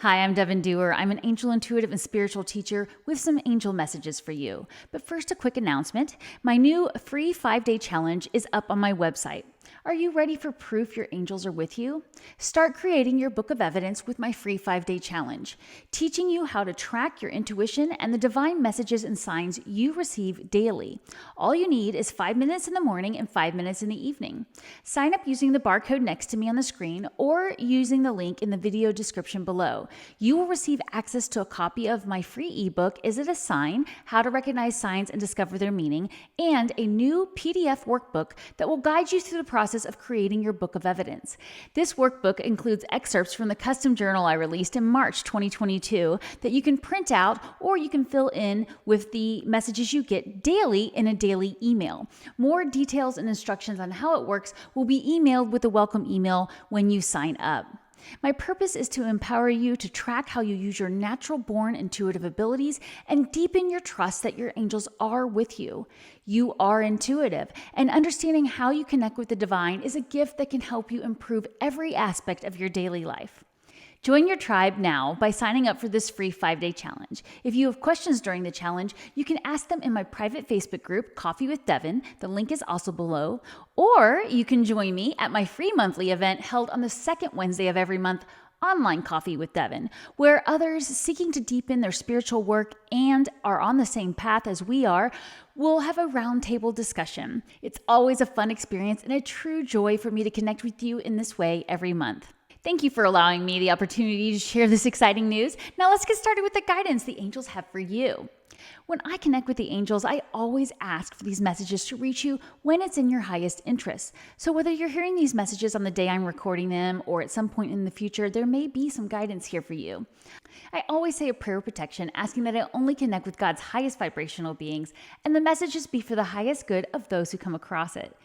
Hi, I'm Devon Duerr. I'm an angel intuitive and spiritual teacher with some angel messages for you. But first, a quick announcement. My new free 5-day challenge is up on my website. Are you ready for proof your angels are with you? Start creating your book of evidence with my free 5-day challenge, teaching you how to track your intuition and the divine messages and signs you receive daily. All you need is 5 minutes in the morning and 5 minutes in the evening. Sign up using the barcode next to me on the screen or using the link in the video description below. You will receive access to a copy of my free ebook, Is It a Sign? How to Recognize Signs and Discover Their Meaning, and a new PDF workbook that will guide you through the process of creating your book of evidence. This workbook includes excerpts from the custom journal I released in March 2022 that you can print out or you can fill in with the messages you get daily in a daily email. More details and instructions on how it works will be emailed with a welcome email when you sign up. My purpose is to empower you to track how you use your natural-born intuitive abilities and deepen your trust that your angels are with you. You are intuitive, and understanding how you connect with the divine is a gift that can help you improve every aspect of your daily life. Join your tribe now by signing up for this free 5-day challenge. If you have questions during the challenge, you can ask them in my private Facebook group, Coffee with Devon. The link is also below. Or you can join me at my free monthly event held on the second Wednesday of every month, Online Coffee with Devon, where others seeking to deepen their spiritual work and are on the same path as we are will have a roundtable discussion. It's always a fun experience and a true joy for me to connect with you in this way every month. Thank you for allowing me the opportunity to share this exciting news. Now let's get started with the guidance the angels have for you. When I connect with the angels, I always ask for these messages to reach you when it's in your highest interest. So whether you're hearing these messages on the day I'm recording them or at some point in the future, there may be some guidance here for you. I always say a prayer of protection, asking that I only connect with God's highest vibrational beings, and the messages be for the highest good of those who come across it.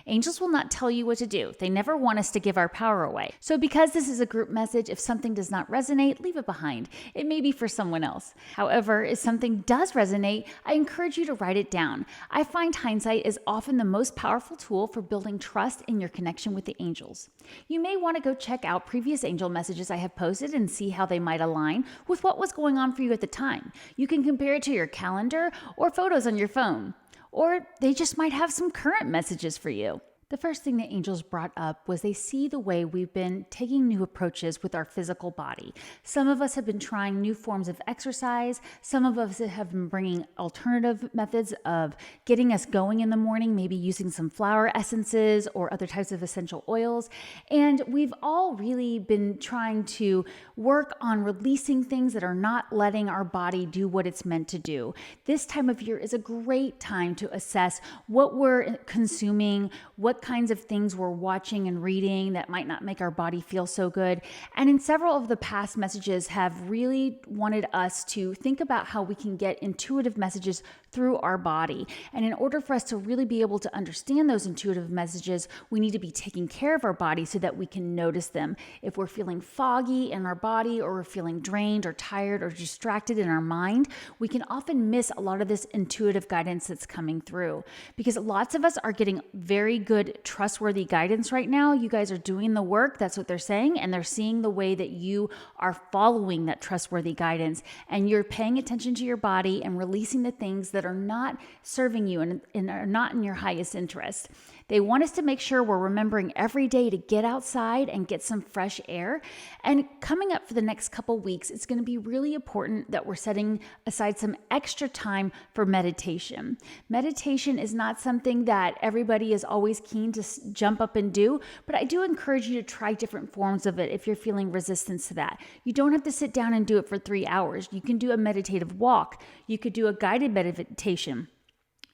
Angels will not tell you what to do. They never want us to give our power away. So because this is a group message, if something does not resonate, leave it behind. It may be for someone else. However, if something does resonate, I encourage you to write it down. I find hindsight is often the most powerful tool for building trust in your connection with the angels. You may want to go check out previous angel messages I have posted and see how they might align with what was going on for you at the time. You can compare it to your calendar or photos on your phone, or they just might have some current messages for you. The first thing the angels brought up was they see the way we've been taking new approaches with our physical body. Some of us have been trying new forms of exercise. Some of us have been bringing alternative methods of getting us going in the morning, maybe using some flower essences or other types of essential oils. And we've all really been trying to work on releasing things that are not letting our body do what it's meant to do. This time of year is a great time to assess what we're consuming, what kinds of things we're watching and reading that might not make our body feel so good. And in several of the past messages have really wanted us to think about how we can get intuitive messages through our body. And in order for us to really be able to understand those intuitive messages, we need to be taking care of our body so that we can notice them. If we're feeling foggy in our body, or we're feeling drained or tired or distracted in our mind, we can often miss a lot of this intuitive guidance that's coming through, because lots of us are getting very good trustworthy guidance right now. You guys are doing the work. That's what they're saying. And they're seeing the way that you are following that trustworthy guidance, and you're paying attention to your body and releasing the things that are not serving you and are not in your highest interest. They want us to make sure we're remembering every day to get outside and get some fresh air. And coming up for the next couple weeks, it's going to be really important that we're setting aside some extra time for meditation. Meditation is not something that everybody is always keen to jump up and do, but I do encourage you to try different forms of it if you're feeling resistance to that. You don't have to sit down and do it for 3 hours. You can do a meditative walk. You could do a guided meditation.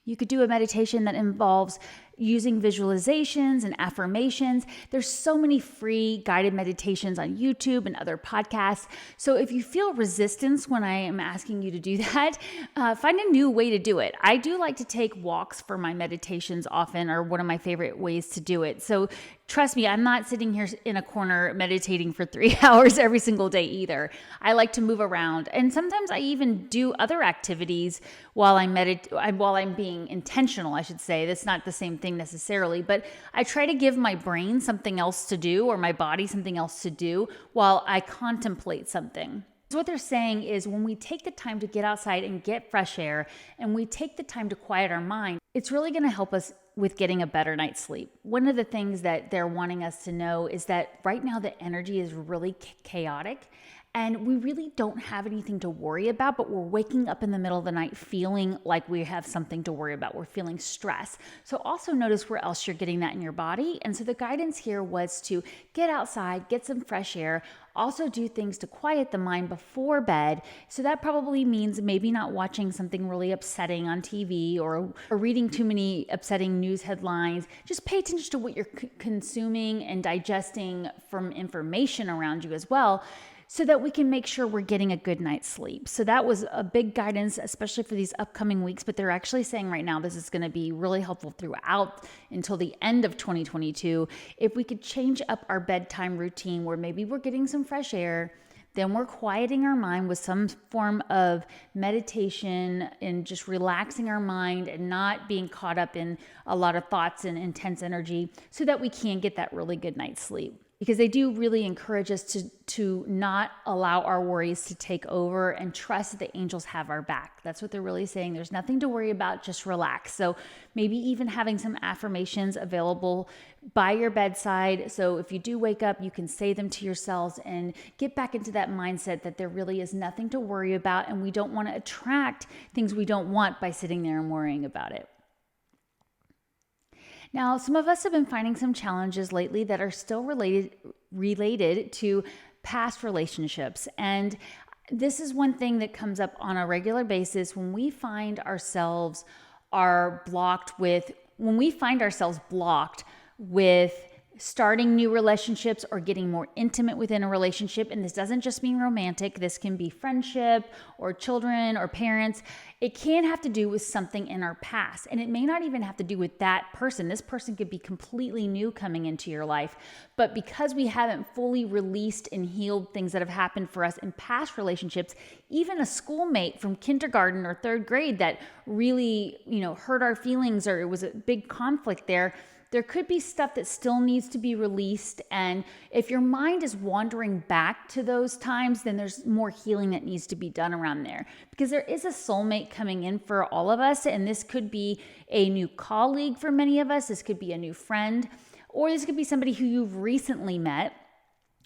You could do a meditation that involves using visualizations and affirmations. There's so many free guided meditations on YouTube and other podcasts. So if you feel resistance when I am asking you to do that, find a new way to do it. I do like to take walks for my meditations often, or one of my favorite ways to do it. So trust me, I'm not sitting here in a corner meditating for 3 hours every single day either. I like to move around. And sometimes I even do other activities while I'm being intentional, I should say. That's not the same thing necessarily, but I try to give my brain something else to do, or my body something else to do, while I contemplate something. So what they're saying is, when we take the time to get outside and get fresh air, and we take the time to quiet our mind, it's really going to help us with getting a better night's sleep. One of the things that they're wanting us to know is that right now the energy is really chaotic, and we really don't have anything to worry about, but we're waking up in the middle of the night feeling like we have something to worry about. We're feeling stress. So also notice where else you're getting that in your body. And so the guidance here was to get outside, get some fresh air, also do things to quiet the mind before bed. So that probably means maybe not watching something really upsetting on TV, or reading too many upsetting news headlines. Just pay attention to what you're consuming and digesting from information around you as well, so that we can make sure we're getting a good night's sleep. So that was a big guidance, especially for these upcoming weeks, but they're actually saying right now this is going to be really helpful throughout until the end of 2022. If we could change up our bedtime routine, where maybe we're getting some fresh air, then we're quieting our mind with some form of meditation and just relaxing our mind and not being caught up in a lot of thoughts and intense energy, so that we can get that really good night's sleep. Because they do really encourage us to not allow our worries to take over, and trust that the angels have our back. That's what they're really saying. There's nothing to worry about, just relax. So maybe even having some affirmations available by your bedside. So if you do wake up, you can say them to yourselves and get back into that mindset that there really is nothing to worry about, and we don't want to attract things we don't want by sitting there and worrying about it. Now, some of us have been finding some challenges lately that are still related to past relationships. And this is one thing that comes up on a regular basis when we find ourselves blocked with starting new relationships or getting more intimate within a relationship. And this doesn't just mean romantic. This can be friendship or children or parents. It can have to do with something in our past. And it may not even have to do with that person. This person could be completely new coming into your life. But because we haven't fully released and healed things that have happened for us in past relationships, even a schoolmate from kindergarten or third grade that really, hurt our feelings, or it was a big conflict there could be stuff that still needs to be released. And if your mind is wandering back to those times, then there's more healing that needs to be done around there. Because there is a soulmate coming in for all of us. And this could be a new colleague for many of us. This could be a new friend. Or this could be somebody who you've recently met,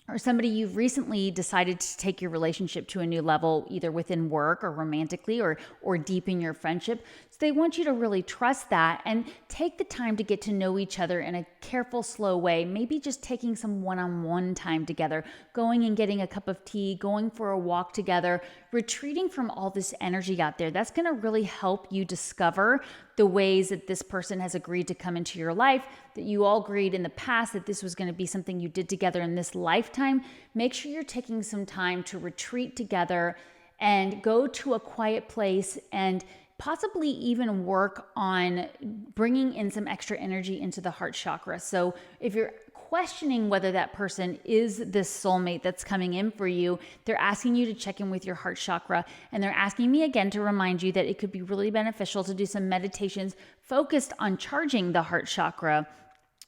or somebody you've recently decided to take your relationship to a new level, either within work or romantically, or deepen your friendship. So they want you to really trust that and take the time to get to know each other in a careful, slow way. Maybe just taking some one-on-one time together, going and getting a cup of tea, going for a walk together, retreating from all this energy out there. That's going to really help you discover the ways that this person has agreed to come into your life, that you all agreed in the past that this was going to be something you did together in this lifetime. Make sure you're taking some time to retreat together and go to a quiet place, and possibly even work on bringing in some extra energy into the heart chakra. So if you're questioning whether that person is this soulmate that's coming in for you, they're asking you to check in with your heart chakra. And they're asking me again to remind you that it could be really beneficial to do some meditations focused on charging the heart chakra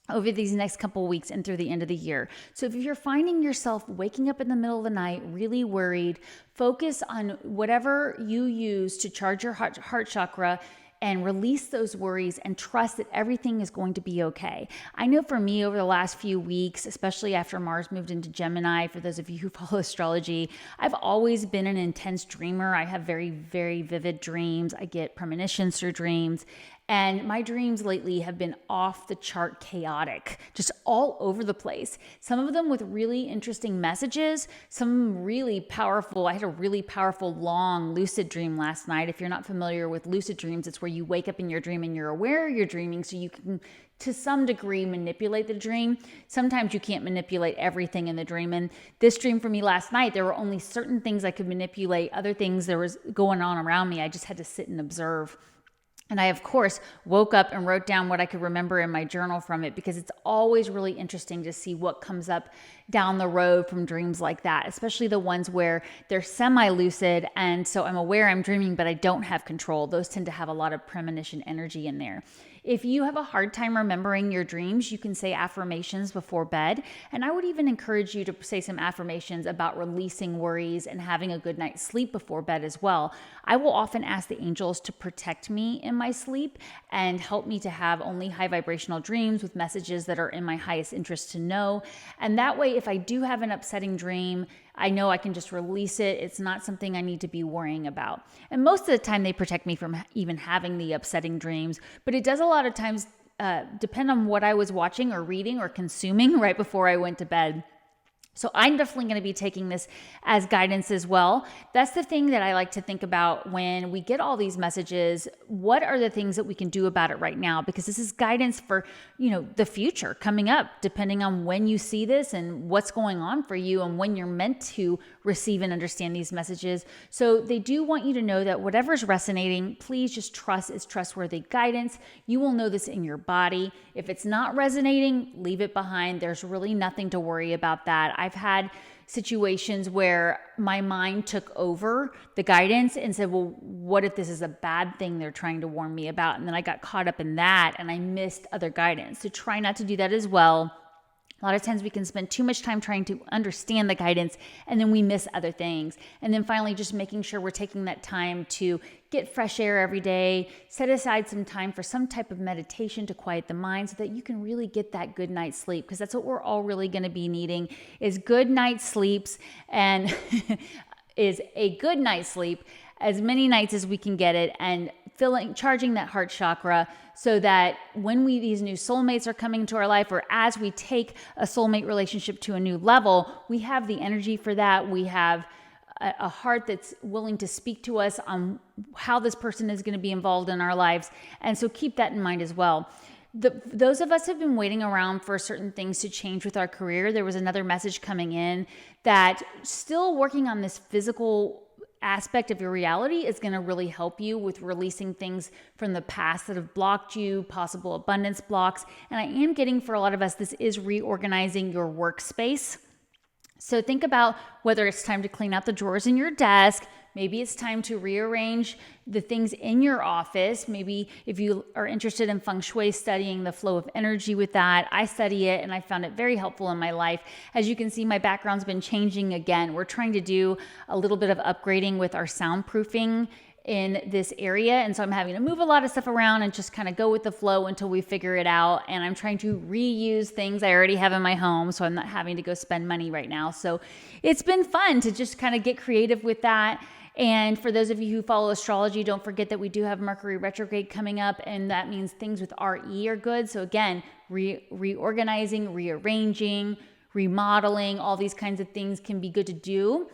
over these next couple of weeks and through the end of the year. So if you're finding yourself waking up in the middle of the night really worried, focus on whatever you use to charge your heart chakra and release those worries, and trust that everything is going to be okay. I know for me, over the last few weeks, especially after Mars moved into Gemini, for those of you who follow astrology, I've always been an intense dreamer. I have very, very vivid dreams. I get premonitions through dreams. And my dreams lately have been off the chart chaotic, just all over the place. Some of them with really interesting messages, some really powerful. I had a really powerful, long lucid dream last night. If you're not familiar with lucid dreams, it's where you wake up in your dream and you're aware you're dreaming, so you can, to some degree, manipulate the dream. Sometimes you can't manipulate everything in the dream. And this dream for me last night, there were only certain things I could manipulate. Other things there was going on around me, I just had to sit and observe. And I, of course, woke up and wrote down what I could remember in my journal from it, because it's always really interesting to see what comes up down the road from dreams like that, especially the ones where they're semi-lucid. And so I'm aware I'm dreaming, but I don't have control. Those tend to have a lot of premonition energy in there. If you have a hard time remembering your dreams, you can say affirmations before bed. And I would even encourage you to say some affirmations about releasing worries and having a good night's sleep before bed as well. I will often ask the angels to protect me in my sleep and help me to have only high vibrational dreams with messages that are in my highest interest to know. And that way, if I do have an upsetting dream, I know I can just release it. It's not something I need to be worrying about. And most of the time they protect me from even having the upsetting dreams, but it does a lot of times depend on what I was watching or reading or consuming right before I went to bed. So I'm definitely going to be taking this as guidance as well. That's the thing that I like to think about when we get all these messages. What are the things that we can do about it right now? Because this is guidance for, the future coming up, depending on when you see this and what's going on for you and when you're meant to receive and understand these messages. So they do want you to know that whatever's resonating, please just trust is trustworthy guidance. You will know this in your body. If it's not resonating, leave it behind. There's really nothing to worry about that. I've had situations where my mind took over the guidance and said, well, what if this is a bad thing they're trying to warn me about? And then I got caught up in that and I missed other guidance. So try not to do that as well. A lot of times we can spend too much time trying to understand the guidance and then we miss other things. And then finally, just making sure we're taking that time to get fresh air every day, set aside some time for some type of meditation to quiet the mind so that you can really get that good night's sleep, because that's what we're all really going to be needing is good night's sleeps and is a good night's sleep as many nights as we can get it, and charging that heart chakra so that when these new soulmates are coming into our life, or as we take a soulmate relationship to a new level, we have the energy for that. We have a heart that's willing to speak to us on how this person is going to be involved in our lives. And so keep that in mind as well. Those of us have been waiting around for certain things to change with our career. There was another message coming in that still working on this physical aspect of your reality is going to really help you with releasing things from the past that have blocked you, possible abundance blocks. And I am getting, for a lot of us, this is reorganizing your workspace. So think about whether it's time to clean out the drawers in your desk. Maybe it's time to rearrange the things in your office. Maybe if you are interested in feng shui, studying the flow of energy with that. I study it and I found it very helpful in my life. As you can see, my background's been changing again. We're trying to do a little bit of upgrading with our soundproofing in this area. And so I'm having to move a lot of stuff around and just kind of go with the flow until we figure it out. And I'm trying to reuse things I already have in my home, so I'm not having to go spend money right now. So it's been fun to just kind of get creative with that. And for those of you who follow astrology, don't forget that we do have Mercury retrograde coming up, and that means things with RE are good. So again, reorganizing, rearranging, remodeling, all these kinds of things can be good to do.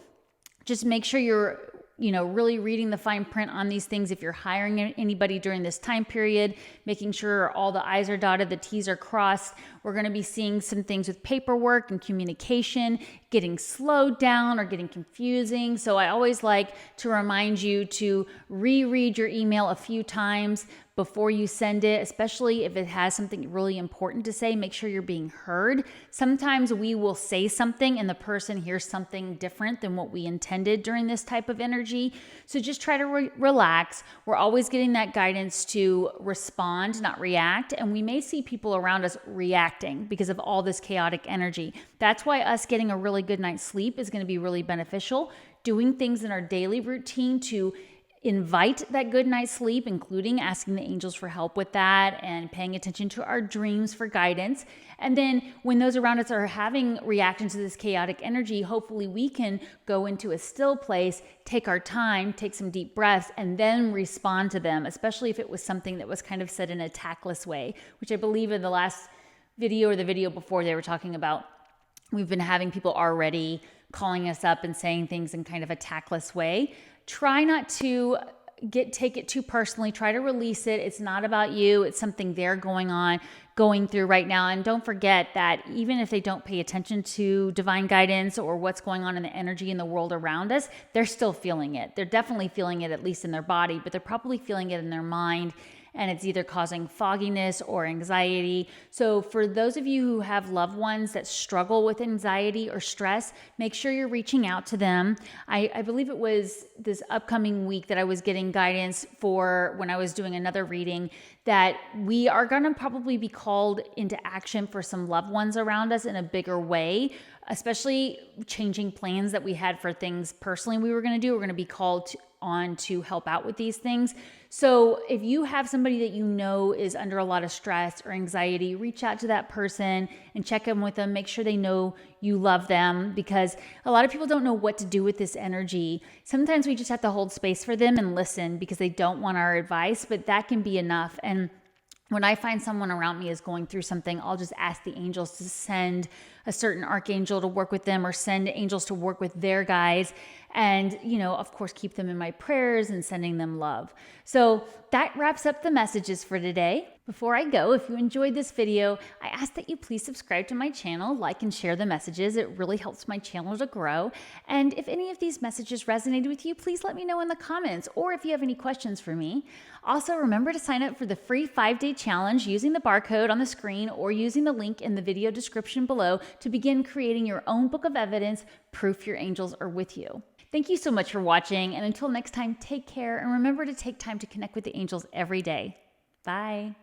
Just make sure you're really reading the fine print on these things. If you're hiring anybody during this time period, making sure all the I's are dotted, the T's are crossed. We're going to be seeing some things with paperwork and communication getting slowed down or getting confusing. So I always like to remind you to reread your email a few times before you send it, especially if it has something really important to say. Make sure you're being heard. Sometimes we will say something and the person hears something different than what we intended during this type of energy. So just try to relax. We're always getting that guidance to respond, not react. And we may see people around us reacting because of all this chaotic energy. That's why us getting a really good night's sleep is going to be really beneficial. Doing things in our daily routine to invite that good night's sleep, including asking the angels for help with that and paying attention to our dreams for guidance. And then when those around us are having reactions to this chaotic energy, hopefully we can go into a still place, take our time, take some deep breaths, and then respond to them, especially if it was something that was kind of said in a tactless way, which I believe in the last video or the video before they were talking about. We've been having people already calling us up and saying things in kind of a tactless way. Try not to take it too personally. Try to release it. It's not about you. It's something they're going through right now. And don't forget that even if they don't pay attention to divine guidance or what's going on in the energy in the world around us, they're still feeling it. They're definitely feeling it, at least in their body, but they're probably feeling it in their mind. and it's either causing fogginess or anxiety. So for those of you who have loved ones that struggle with anxiety or stress, make sure you're reaching out to them. I believe it was this upcoming week that I was getting guidance for when I was doing another reading that we are going to probably be called into action for some loved ones around us in a bigger way, especially changing plans that we had for things personally we were going to do. We're going to be called on to help out with these things. So if you have somebody that you know is under a lot of stress or anxiety, reach out to that person and check in with them. Make sure they know you love them, because a lot of people don't know what to do with this energy. Sometimes we just have to hold space for them and listen because they don't want our advice, but that can be enough. And when I find someone around me is going through something, I'll just ask the angels to send a certain archangel to work with them, or send angels to work with their guides. And, of course, keep them in my prayers and sending them love. So that wraps up the messages for today. Before I go, if you enjoyed this video, I ask that you please subscribe to my channel, like and share the messages. It really helps my channel to grow. And if any of these messages resonated with you, please let me know in the comments, or if you have any questions for me. Also, remember to sign up for the free 5-day challenge using the barcode on the screen or using the link in the video description below to begin creating your own book of evidence, proof your angels are with you. Thank you so much for watching, and until next time, take care, and remember to take time to connect with the angels every day. Bye.